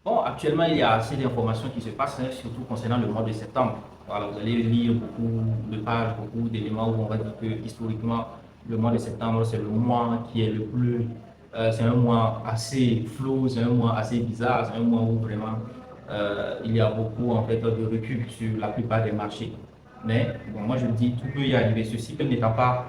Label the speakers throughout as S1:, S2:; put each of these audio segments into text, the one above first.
S1: Bon, actuellement, il y a assez d'informations qui se passent, hein, surtout concernant le mois de septembre. Voilà, vous allez lire beaucoup de pages, beaucoup d'éléments où on va dire que historiquement, le mois de septembre, c'est le mois qui est le plus. C'est un mois assez flou, c'est un mois assez bizarre, c'est un mois où vraiment il y a beaucoup en fait de recul sur la plupart des marchés. Mais bon, moi je me dis, tout peut y arriver. Ce cycle n'étant pas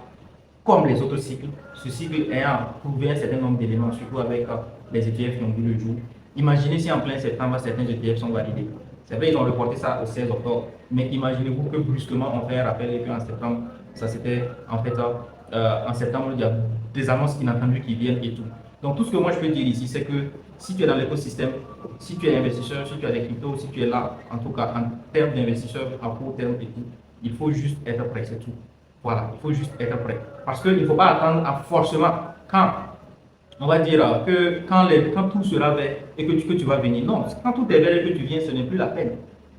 S1: comme les autres cycles, ce cycle ayant prouvé un certain nombre d'éléments, surtout avec les ETF qui ont vu le jour. Imaginez si en plein septembre, certains ETF sont validés. C'est vrai, ils ont reporté ça au 16 octobre, mais imaginez-vous que brusquement, on fait un rappel et qu'en septembre, ça c'était en fait, en septembre, il y a des annonces inattendues qui viennent et tout. Donc tout ce que moi je peux dire ici, c'est que si tu es dans l'écosystème, si tu es investisseur, si tu as des cryptos, si tu es là, en tout cas en termes d'investisseurs à court terme et tout, il faut juste être prêt, c'est tout. Voilà, il faut juste être prêt. Parce qu'il ne faut pas attendre à forcément quand, on va dire que quand tout sera vert et que tu vas venir. Non, quand tout est vert et que tu viens, ce n'est plus la peine.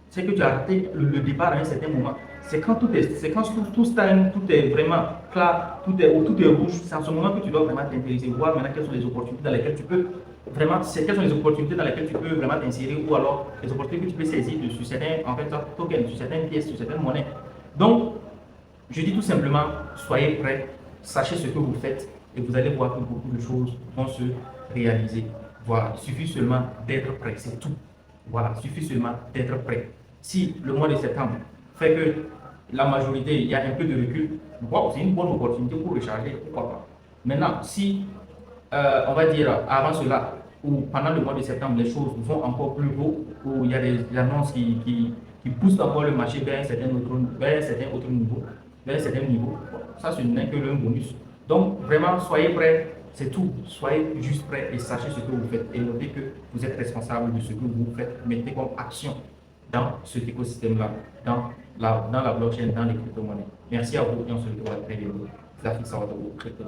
S1: C'est que tu as raté le départ à un certain moment. C'est quand tout est vraiment clair, tout est rouge. C'est en ce moment que tu dois vraiment t'intéresser, voir maintenant quelles sont les opportunités dans lesquelles tu peux vraiment, quelles sont les opportunités dans lesquelles tu peux vraiment t'insérer ou alors les opportunités que tu peux saisir sur certains en fait, tokens, sur certaines pièces, sur certaines monnaies. Donc, je dis tout simplement, soyez prêts, sachez ce que vous faites et vous allez voir que beaucoup de choses vont se réaliser. Voilà, il suffit seulement d'être prêt, c'est tout. Voilà, il suffit seulement d'être prêt. Si le mois de septembre fait que la majorité, il y a un peu de recul, wow, c'est une bonne opportunité pour recharger, pourquoi pas. Maintenant, si on va dire avant cela, ou pendant le mois de septembre, les choses vont encore plus haut, où il y a des annonces qui poussent encore le marché vers un certain autre niveau, vers un certain niveau. Ça, ce n'est que le bonus. Donc, vraiment, soyez prêts, c'est tout. Soyez juste prêts et sachez ce que vous faites. Et notez que vous êtes responsable de ce que vous faites. Mettez comme action dans cet écosystème-là, dans la blockchain, dans les crypto-monnaies. Merci à vous et on se retrouve très bientôt. Zafik Sawadogo, Crypto